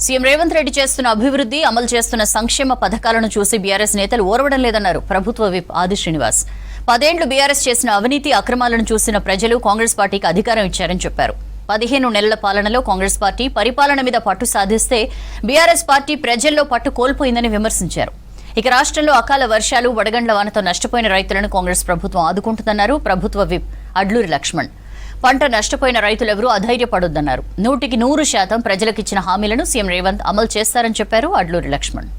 CM Revanth Reddy చేస్తున్న అభివృద్ధి, అమలు చేస్తున్న సంక్షేమ పథకాలను చూసి బీఆర్ఎస్ నేతలు ఓర్వడం లేదన్నారు ప్రభుత్వ విప్ ఆది శ్రీనివాస్. 10 ఏళ్లు బీఆర్ఎస్ చేసిన అవినీతి అక్రమాలను చూసిన ప్రజలు కాంగ్రెస్ పార్టీకి అధికారం ఇచ్చారని చెప్పారు. 15 నెలల పాలనలో కాంగ్రెస్ పార్టీ పరిపాలన మీద పట్టు సాధిస్తే బీఆర్ఎస్ పార్టీ ప్రజల్లో పట్టు కోల్పోయిందని విమర్శించారు. ఇక రాష్ట్రంలో అకాల వర్షాలు, వడగండ్ల వానతో నష్టపోయిన రైతులను కాంగ్రెస్ ప్రభుత్వం ఆదుకుంటుందన్నారు ప్రభుత్వ విప్ అడ్లూరి లక్ష్మణ్. పంట నష్టపోయిన రైతులెవరూ అధైర్యపడొద్దన్నారు. 100% ప్రజలకిచ్చిన హామీలను సీఎం రేవంత్ అమలు చేస్తారని చెప్పారు అడ్లూరి లక్ష్మణ్.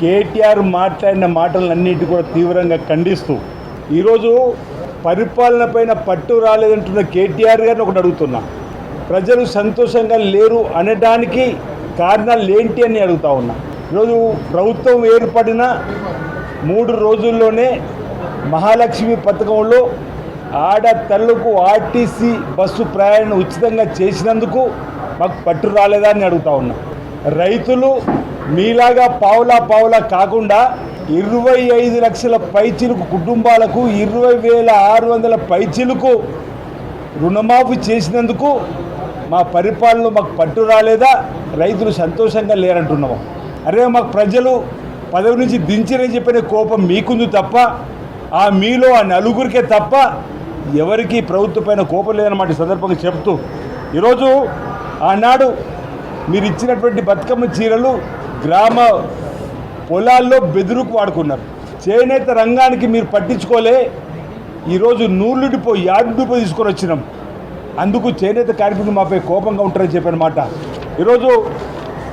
కేటీఆర్ మాట్లాడిన మాటలన్నింటి కూడా తీవ్రంగా ఖండిస్తూ ఈరోజు పరిపాలన పైన పట్టు రాలేదంటున్న కేటీఆర్ గారిని ఒకటి అడుగుతున్నా. ప్రజలు సంతోషంగా లేరు అనడానికి కారణాలు ఏంటి అని అడుగుతా ఉన్నా. ఈరోజు ప్రభుత్వం ఏర్పడిన 3 రోజుల్లోనే మహాలక్ష్మి పథకంలో ఆడతల్లుకు ఆర్టీసీ బస్సు ప్రయాణం ఉచితంగా చేసినందుకు మాకు పట్టు రాలేదా అని అడుగుతా ఉన్నా. రైతులు మీలాగా పావులా కాకుండా 25 లక్షల పైచిలుకు కుటుంబాలకు 20,600 పైచిలుకు రుణమాఫీ చేసినందుకు మా పరిపాలనలో మాకు పట్టు రాలేదా, రైతులు సంతోషంగా లేరంటున్నాము. అరే మాకు ప్రజలు పదవి నుంచి దించిరని చెప్పిన కోపం మీకుంది తప్ప, ఆ మీలో ఆ నలుగురికే తప్ప ఎవరికి ప్రభుత్వం పైన కోపం లేదన్నమాట సందర్భంగా చెప్తూ, ఈరోజు ఆనాడు మీరు ఇచ్చినటువంటి బతుకమ్మ చీరలు గ్రామ పొలాల్లో బెదురుకు వాడుకున్నారు. చేనేత రంగానికి మీరు పట్టించుకోలే. ఈరోజు 100 డిపో 50 డిపో తీసుకొని వచ్చినాం. అందుకు చేనేత కార్మికులు మాపై కోపంగా ఉంటారని చెప్పినమాట. ఈరోజు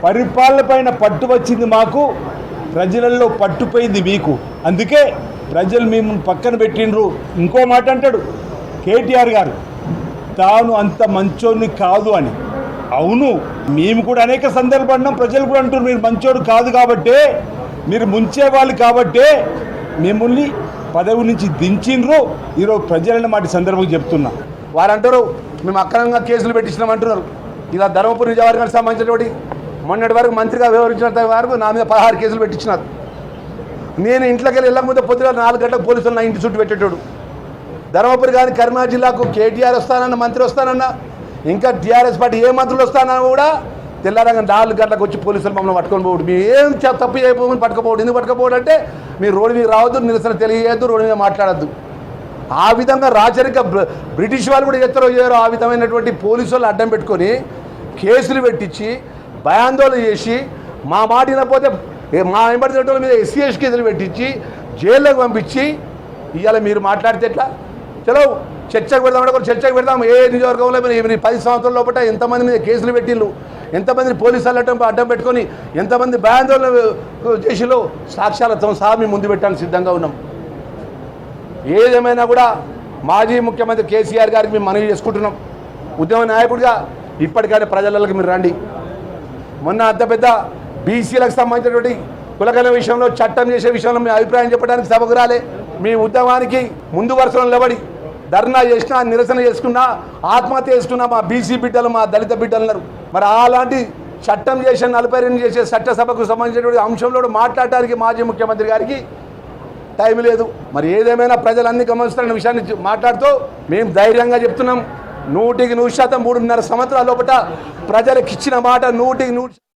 పరిపాలన పైన పట్టు వచ్చింది మాకు, ప్రజలలో పట్టుపోయింది మీకు. అందుకే ప్రజలు మేము పక్కన పెట్టిండ్రు. ఇంకో మాట అంటాడు కేటీఆర్ గారు, తాను అంత మంచోడిని కాదు అని. అవును, మేము కూడా అనేక సందర్భాల్లో ప్రజలు కూడా అంటారు మీరు మంచోడు కాదు కాబట్టే, మీరు ముంచేవాళ్ళు కాబట్టే మిమ్మల్ని పదవి నుంచి దించిండ్రు. ఈరోజు ప్రజలని మాట సందర్భంగా చెప్తున్నా. వారు అంటారు మేము అక్రమంగా కేసులు పెట్టించినామంటున్నారు. ఇలా ధర్మపురి నియోజకవర్గానికి సంబంధించినటువంటి మొన్నటి వరకు మంత్రిగా వ్యవహరించినంత వరకు నా మీద 16 కేసులు పెట్టించినారు. నేను ఇంట్లోకి వెళ్ళి వెళ్ళకపోతే పొద్దున 4 గంటలకు పోలీసులు నా ఇంటి చుట్టూ పెట్టేటోడు. ధర్మపురి కానీ కరీంనగర్ జిల్లాకు కేటీఆర్ వస్తానన్న, మంత్రి వస్తానన్నా, ఇంకా టీఆర్ఎస్ పార్టీ ఏ మంత్రులు వస్తానన్నా కూడా తెల్లారంగా 4 గంటలకు వచ్చి పోలీసులు మమ్మల్ని పట్టుకొని పోవడం. మీరు ఏం తప్పు చేయకపోవడం పట్టుకపోవడం. ఎందుకు పట్టుకపోవడం అంటే మీరు రోడ్డు మీద రావద్దు, నిరసన తెలియజేయద్దు, రోడ్డు మీద మాట్లాడద్దు. ఆ విధంగా రాచరిక బ్రిటిష్ వాళ్ళు కూడా ఎత్తరో చేయరో ఆ విధమైనటువంటి పోలీసు వాళ్ళు అడ్డం పెట్టుకొని కేసులు పెట్టించి భయాందోళన చేసి మా మాట వినకపోతే మా వెంబడి మీద SC/ST కేసులు పెట్టించి జైల్లోకి పంపించి ఇవాళ మీరు మాట్లాడితే ఎట్లా? చలో చర్చకు పెడదామంటే కూడా చర్చకు పెడదాం. ఏ నియోజకవర్గంలో మీరు 10 సంవత్సరాల లోపల ఎంతమంది మీద కేసులు పెట్టిళ్ళు, ఎంతమందిని పోలీసులు అడ్డం పెట్టుకొని ఎంతమంది భయాందోళన చేసిలో సాక్ష్యాలతో సహా మేము ముందు పెట్టడానికి సిద్ధంగా ఉన్నాం. ఏదేమైనా కూడా మాజీ ముఖ్యమంత్రి కేసీఆర్ గారికి మేము మనవి చేసుకుంటున్నాం. ఉద్యమ నాయకుడిగా ఇప్పటికైనా ప్రజలకు మీరు రండి. మొన్న అంత పెద్ద బీసీలకు సంబంధించినటువంటి కులగల విషయంలో చట్టం చేసే విషయంలో మీ అభిప్రాయం చెప్పడానికి సభకు రాలే. మీ ఉద్యమానికి ముందు వరుసలో నిలబడి ధర్నా చేసినా, నిరసన చేసుకున్నా, ఆత్మహత్య చేసుకున్నా మా బీసీ బిడ్డలు, మా దళిత బిడ్డలు ఉన్నారు. మరి అలాంటి చట్టం చేసే 42 చేసే చట్టసభకు సంబంధించినటువంటి అంశంలో మాట్లాడటానికి మాజీ ముఖ్యమంత్రి గారికి టైం లేదు. మరి ఏదేమైనా ప్రజలన్నీ గమనిస్తున్న విషయాన్ని మాట్లాడుతూ మేము ధైర్యంగా చెప్తున్నాం. 100% 3.5 సంవత్సరాల లోపల ప్రజలకు ఇచ్చిన మాట 100%